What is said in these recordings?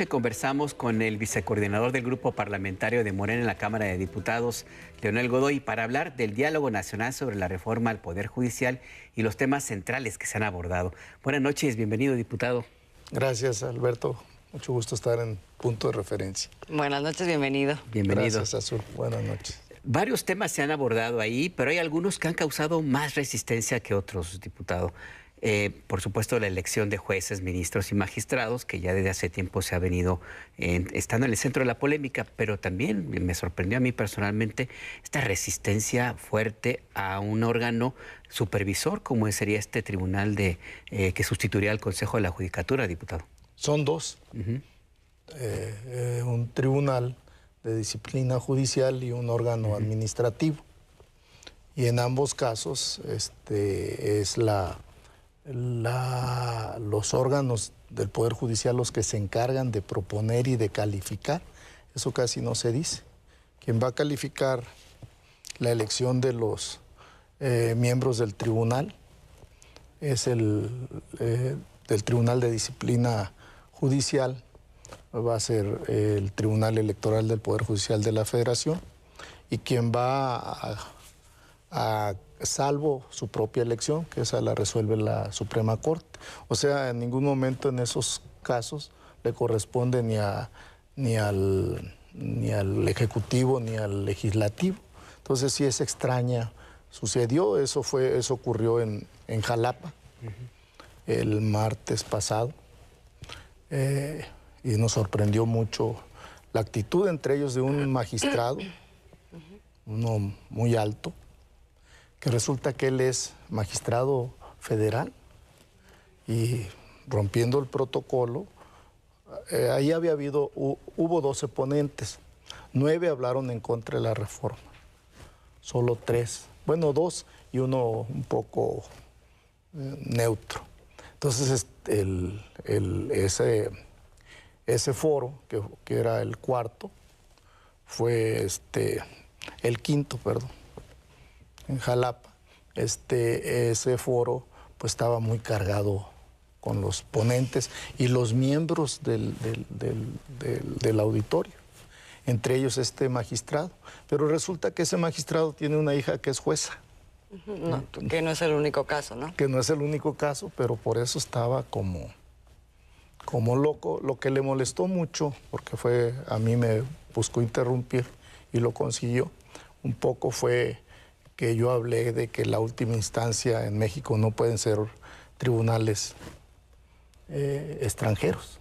noche conversamos con el vicecoordinador del Grupo Parlamentario de Morena en la Cámara de Diputados, Leonel Godoy, para hablar del diálogo nacional sobre la reforma al Poder Judicial y los temas centrales que se han abordado. Buenas noches, bienvenido, diputado. Gracias, Alberto. Mucho gusto estar en Punto de Referencia. Buenas noches, bienvenido. Bienvenido. Gracias, Azul. Buenas noches. Varios temas se han abordado ahí, pero hay algunos que han causado más resistencia que otros, diputado. Por supuesto, la elección de jueces, ministros y magistrados, que ya desde hace tiempo se ha venido estando en el centro de la polémica, pero también me sorprendió a mí personalmente esta resistencia fuerte a un órgano supervisor como sería este tribunal que sustituiría al Consejo de la Judicatura, diputado. Son dos. Un tribunal de disciplina judicial y un órgano administrativo. Y en ambos casos es los órganos del Poder Judicial los que se encargan de proponer y de calificar. Eso casi no se dice. Quien va a calificar la elección de los miembros del tribunal es del Tribunal de Disciplina Judicial, va a ser el Tribunal Electoral del Poder Judicial de la Federación, y quien va a salvo su propia elección, que esa la resuelve la Suprema Corte. O sea, en ningún momento en esos casos le corresponde ni al Ejecutivo ni al Legislativo. Entonces sí es extraña. Sucedió, eso ocurrió en Jalapa el martes pasado, y nos sorprendió mucho la actitud entre ellos de un magistrado, uno muy alto, que resulta que él es magistrado federal, y rompiendo el protocolo, ahí hubo 12 ponentes, 9 hablaron en contra de la reforma, solo 3, bueno, 2 y uno un poco neutro. Entonces ese foro, que era el cuarto, fue el quinto, perdón, en Jalapa. Ese foro pues estaba muy cargado con los ponentes y los miembros del auditorio, entre ellos este magistrado. Pero resulta que ese magistrado tiene una hija que es jueza. No, que no es el único caso, ¿no? Que no es el único caso, pero por eso estaba como loco. Lo que le molestó mucho, porque a mí me buscó interrumpir y lo consiguió, un poco fue que yo hablé de que la última instancia en México no pueden ser tribunales extranjeros,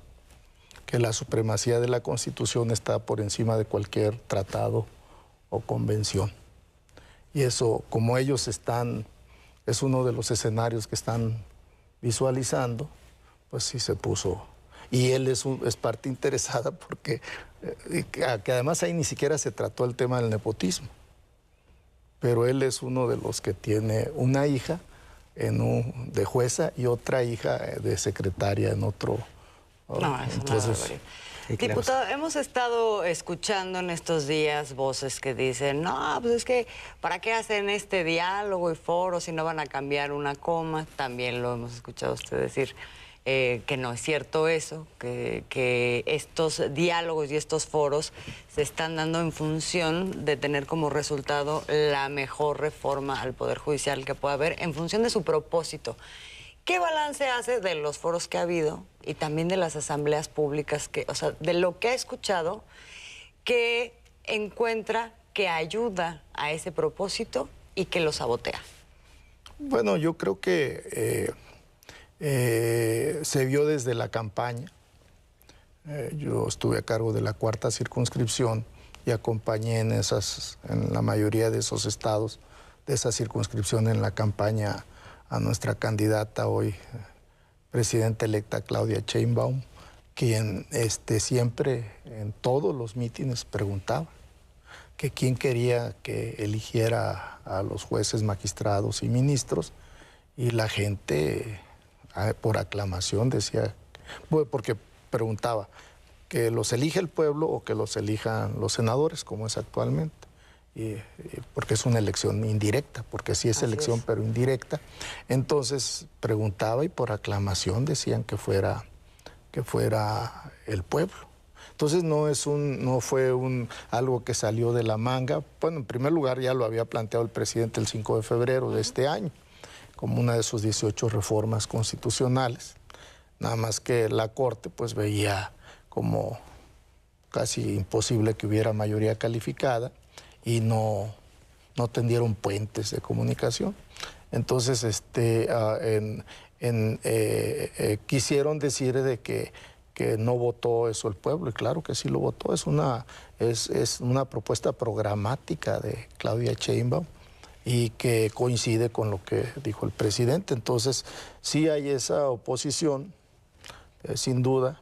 que la supremacía de la Constitución está por encima de cualquier tratado o convención. Y eso, como ellos es uno de los escenarios que están visualizando, pues sí se puso. Y él es parte interesada porque que además ahí ni siquiera se trató el tema del nepotismo. Pero él es uno de los que tiene una hija de jueza y otra hija de secretaria en otro. No, es entonces, sí, claro. Diputado, hemos estado escuchando en estos días voces que dicen, no, pues es que ¿para qué hacen este diálogo y foro si no van a cambiar una coma? También lo hemos escuchado a usted decir que no es cierto eso, que estos diálogos y estos foros se están dando en función de tener como resultado la mejor reforma al Poder Judicial que pueda haber, en función de su propósito. ¿Qué balance hace de los foros que ha habido y también de las asambleas públicas, o sea, de lo que ha escuchado, que encuentra que ayuda a ese propósito y que lo sabotea? Bueno, yo creo que se vio desde la campaña. Yo estuve a cargo de la 4ª circunscripción y acompañé en la mayoría de esos estados, de esa circunscripción, en la campaña a nuestra candidata hoy, presidenta electa Claudia Sheinbaum, quien siempre en todos los mítines preguntaba que quién quería que eligiera a los jueces, magistrados y ministros, y la gente por aclamación decía, porque preguntaba que los elige el pueblo o que los elijan los senadores, como es actualmente. Porque es una elección indirecta, porque sí es elección, pero indirecta. Entonces preguntaba y por aclamación decían que fuera que fuera el pueblo. Entonces no fue algo que salió de la manga. Bueno, en primer lugar ya lo había planteado el presidente el 5 de febrero de este año, como una de sus 18 reformas constitucionales. Nada más que la Corte pues veía como casi imposible que hubiera mayoría calificada y no tendieron puentes de comunicación. Entonces quisieron decir de que no votó eso el pueblo, y claro que sí lo votó. Es una propuesta programática de Claudia Sheinbaum y que coincide con lo que dijo el presidente. Entonces sí hay esa oposición, sin duda,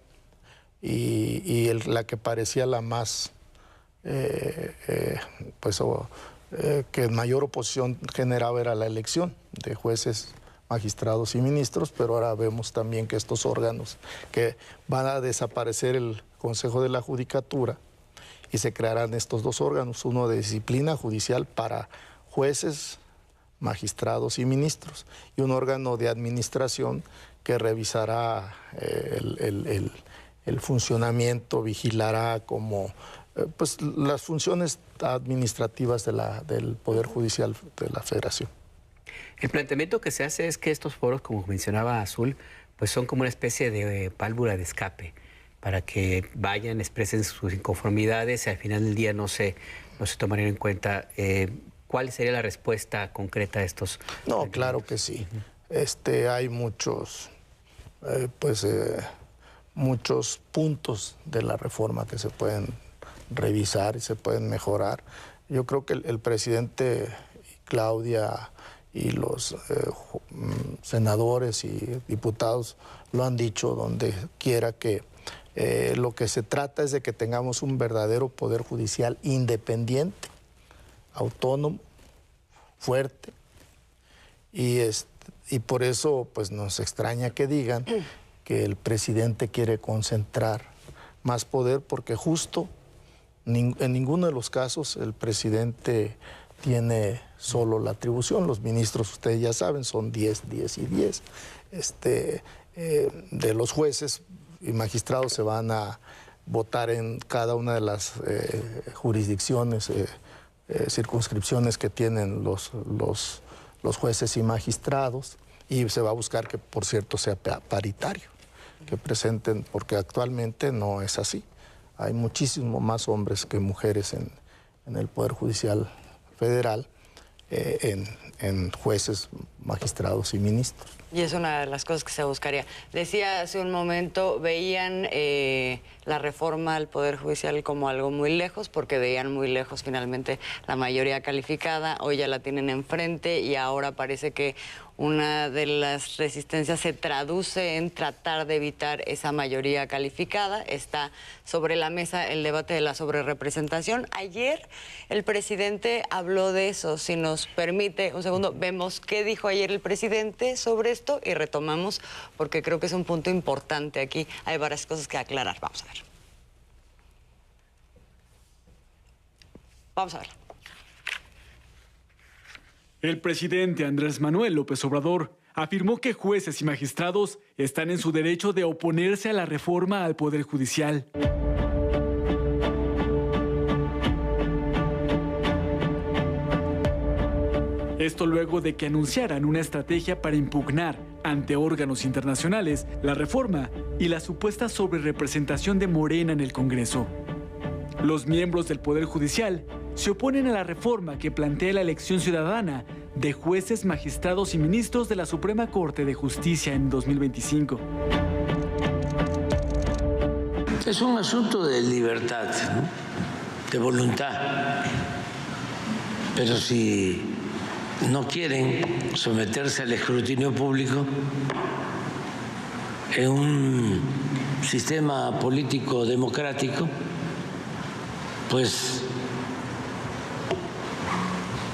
y la que parecía la más, que mayor oposición generaba era la elección de jueces, magistrados y ministros, pero ahora vemos también que estos órganos, que van a desaparecer el Consejo de la Judicatura y se crearán estos dos órganos, uno de disciplina judicial para jueces, magistrados y ministros, y un órgano de administración que revisará el funcionamiento, vigilará como pues las funciones administrativas del Poder Judicial de la Federación. El planteamiento que se hace es que estos foros, como mencionaba Azul, pues son como una especie de válvula de escape para que vayan, expresen sus inconformidades y al final del día no se tomarían en cuenta. ¿Cuál sería la respuesta concreta a estos? No, claro que sí. Hay muchos puntos de la reforma que se pueden revisar y se pueden mejorar. Yo creo que el presidente Claudia y los senadores y diputados lo han dicho donde quiera, que lo que se trata es de que tengamos un verdadero poder judicial independiente, autónomo, fuerte, y por eso pues nos extraña que digan que el presidente quiere concentrar más poder, porque justo en ninguno de los casos el presidente tiene solo la atribución. Los ministros, ustedes ya saben, son 10, 10 y 10. De los jueces y magistrados se van a votar en cada una de las jurisdicciones, circunscripciones que tienen los jueces y magistrados, y se va a buscar que, por cierto, sea paritario, que presenten, porque actualmente no es así. Hay muchísimo más hombres que mujeres en el Poder Judicial Federal, en jueces, magistrados y ministros. Y es una de las cosas que se buscaría. Decía hace un momento, veían la reforma al Poder Judicial como algo muy lejos, porque veían muy lejos finalmente la mayoría calificada. Hoy ya la tienen enfrente y ahora parece que una de las resistencias se traduce en tratar de evitar esa mayoría calificada. Está sobre la mesa el debate de la sobrerepresentación. Ayer el presidente habló de eso. Si nos permite un segundo, vemos qué dijo ayer el presidente sobre esto y retomamos, porque creo que es un punto importante aquí. Hay varias cosas que aclarar. Vamos a ver. Vamos a ver. El presidente Andrés Manuel López Obrador afirmó que jueces y magistrados están en su derecho de oponerse a la reforma al Poder Judicial. Esto luego de que anunciaran una estrategia para impugnar ante órganos internacionales la reforma y la supuesta sobrerepresentación de Morena en el Congreso. Los miembros del Poder Judicial se oponen a la reforma que plantea la elección ciudadana de jueces, magistrados y ministros de la Suprema Corte de Justicia en 2025. Es un asunto de libertad, ¿no? De voluntad. Pero si no quieren someterse al escrutinio público en un sistema político democrático, pues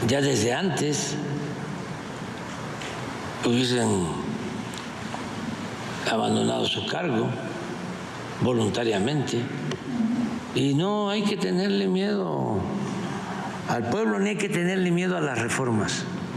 ya desde antes hubiesen abandonado su cargo voluntariamente. Y no hay que tenerle miedo al pueblo, ni hay que tenerle miedo a las reformas.